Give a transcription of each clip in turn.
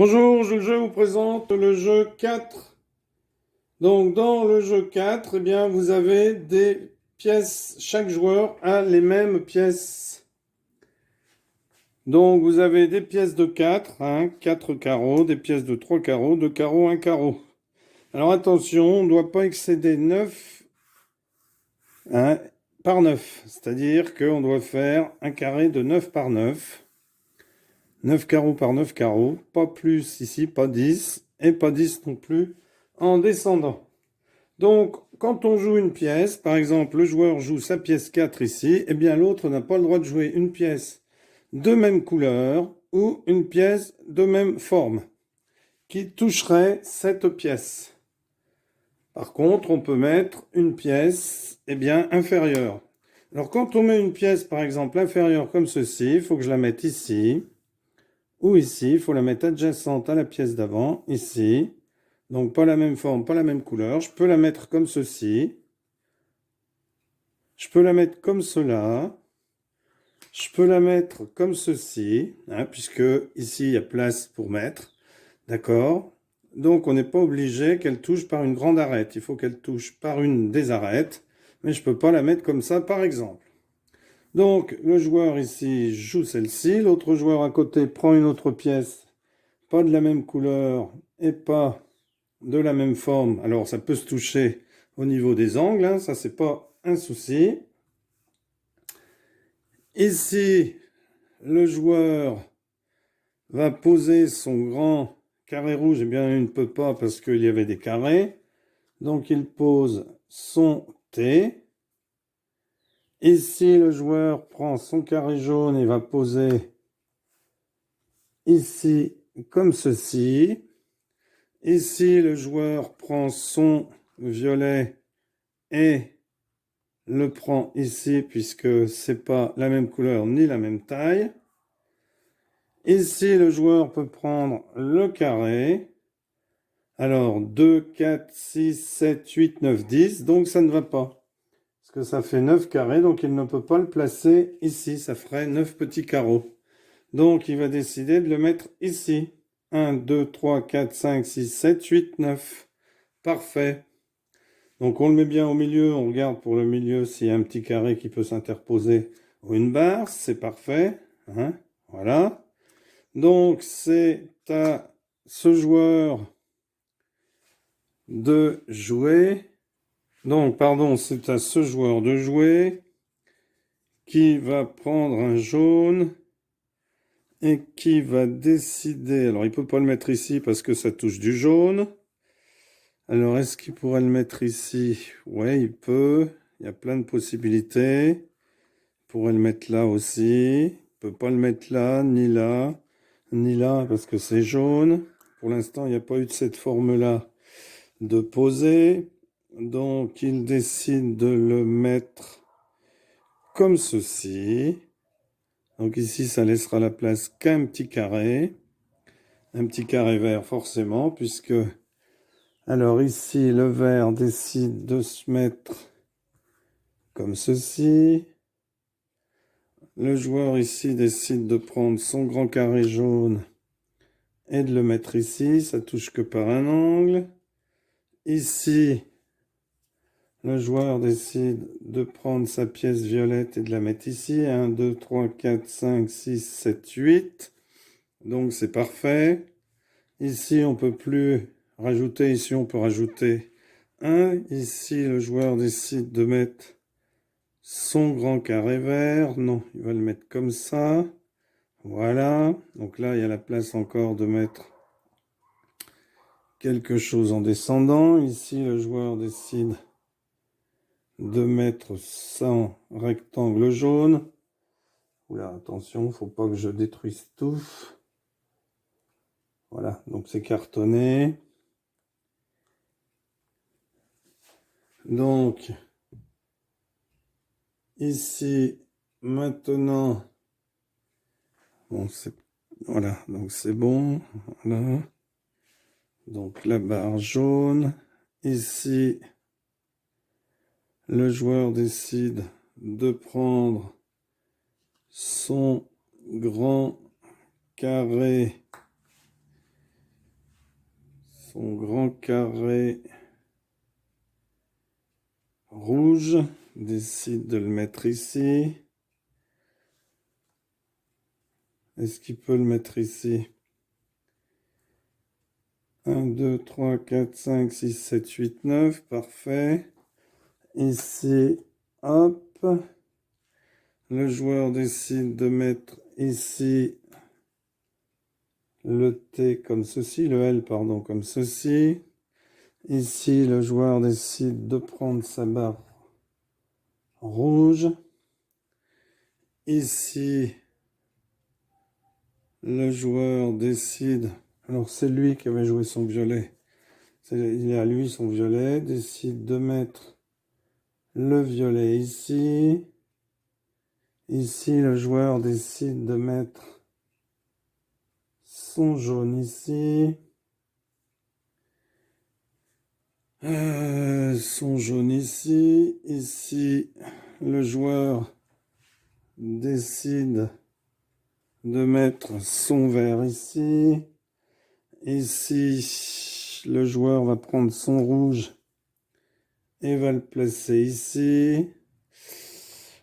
Bonjour, je vous présente le jeu 4. Donc dans le jeu 4, eh bien, vous avez des pièces, chaque joueur a les mêmes pièces. Donc vous avez des pièces de 4, 4 carreaux, des pièces de 3 carreaux, 2 carreaux, 1 carreau. Alors attention, on ne doit pas excéder 9 par 9, c'est-à-dire qu'on doit faire un carré de 9 par 9. 9 carreaux par 9 carreaux, pas plus ici, pas 10, et pas 10 non plus en descendant. Donc, quand on joue une pièce, par exemple, le joueur joue sa pièce 4 ici, eh bien l'autre n'a pas le droit de jouer une pièce de même couleur ou une pièce de même forme qui toucherait cette pièce. Par contre, on peut mettre une pièce, eh bien, inférieure. Alors, quand on met une pièce, par exemple, inférieure comme ceci, il faut que je la mette ici. Ou ici, il faut la mettre adjacente à la pièce d'avant, ici. Donc pas la même forme, pas la même couleur. Je peux la mettre comme ceci. Je peux la mettre comme cela. Je peux la mettre comme ceci, puisque ici, il y a place pour mettre. D'accord? Donc on n'est pas obligé qu'elle touche par une grande arête. Il faut qu'elle touche par une des arêtes. Mais je ne peux pas la mettre comme ça, par exemple. Donc le joueur ici joue celle-ci. L'autre joueur à côté prend une autre pièce, pas de la même couleur et pas de la même forme. Alors ça peut se toucher au niveau des angles, ça c'est pas un souci. Ici, le joueur va poser son grand carré rouge. Eh bien, il ne peut pas parce qu'il y avait des carrés. Donc il pose son T. Ici, le joueur prend son carré jaune et va poser ici comme ceci. Ici, le joueur prend son violet et le prend ici puisque c'est pas la même couleur ni la même taille. Ici, le joueur peut prendre le carré. Alors, 2, 4, 6, 7, 8, 9, 10. Donc, ça ne va pas. Parce que ça fait 9 carrés, donc il ne peut pas le placer ici. Ça ferait 9 petits carreaux. Donc, il va décider de le mettre ici. 1, 2, 3, 4, 5, 6, 7, 8, 9. Parfait. Donc on le met bien au milieu, on regarde pour le milieu s'il y a un petit carré qui peut s'interposer ou une barre, c'est parfait. Voilà. Donc c'est à ce joueur de jouer. Donc pardon, c'est à ce joueur de jouer qui va prendre un jaune et qui va décider. Alors il ne peut pas le mettre ici parce que ça touche du jaune. Alors, est-ce qu'il pourrait le mettre ici? Ouais, il peut. Il y a plein de possibilités. Il pourrait le mettre là aussi. Il peut pas le mettre là, ni là, ni là, parce que c'est jaune. Pour l'instant, il n'y a pas eu de cette forme-là de poser. Donc, il décide de le mettre comme ceci. Donc ici, ça laissera la place qu'à un petit carré. Un petit carré vert, forcément, puisque... Alors ici, le vert décide de se mettre comme ceci. Le joueur ici décide de prendre son grand carré jaune et de le mettre ici. Ça touche que par un angle. Ici, le joueur décide de prendre sa pièce violette et de la mettre ici. 1, 2, 3, 4, 5, 6, 7, 8. Donc c'est parfait. Ici, on peut plus rajouter. Ici, on peut rajouter 1. Ici, le joueur décide de mettre son grand carré vert. Non, il va le mettre comme ça. Voilà. Donc là, il y a la place encore de mettre quelque chose en descendant. Ici, le joueur décide de mettre son rectangle jaune. Oula, attention, il ne faut pas que je détruise tout. Voilà, donc c'est cartonné. Donc, ici, maintenant, bon, voilà, donc c'est bon. Voilà. Donc la barre jaune. Ici, le joueur décide de prendre son grand carré son grand carré rouge, décide de le mettre ici. Est-ce qu'il peut le mettre ici? 1, 2, 3, 4, 5, 6, 7, 8, 9, parfait. Ici, hop. Le joueur décide de mettre ici le T comme ceci, le L, pardon, comme ceci. Ici, le joueur décide de prendre sa barre rouge. Ici, le joueur décide... Alors, c'est lui qui avait joué son violet. Il est à lui son violet. Décide de mettre le violet ici. Ici, le joueur décide de mettre son jaune ici. Son jaune ici. Ici, le joueur décide de mettre son vert ici. Ici, le joueur va prendre son rouge et va le placer ici.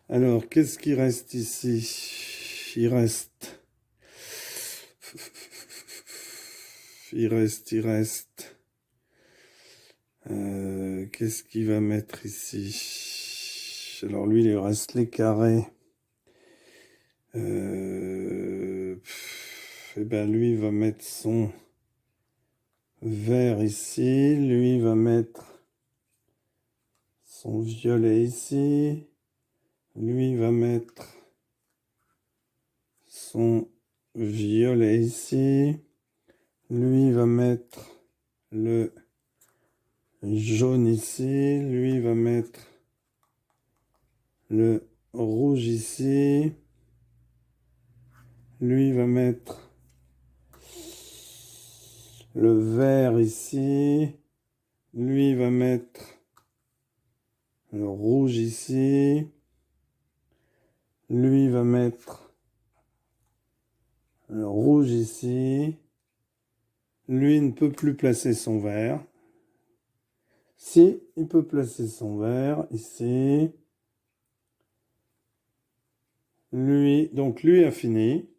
Alors, qu'est-ce qui reste ici? Il reste. Qu'est-ce qu'il va mettre ici? Alors, lui, il lui reste les carrés. Et ben, lui va mettre son vert ici. Lui va mettre son violet ici. Lui va mettre son violet ici. Lui va mettre le jaune ici. Lui va mettre le rouge ici. Lui va mettre le vert ici. Lui va mettre le rouge ici. Lui va mettre le rouge ici. Lui ne peut plus placer son vert. Si, il peut placer son vert ici. Donc lui a fini.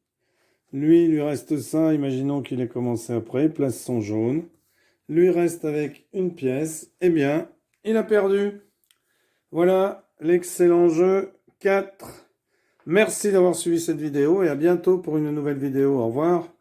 Lui, il lui reste ça. Imaginons qu'il ait commencé après. Il place son jaune. Lui reste avec une pièce. Eh bien, il a perdu. Voilà l'excellent jeu 4. Merci d'avoir suivi cette vidéo et à bientôt pour une nouvelle vidéo. Au revoir.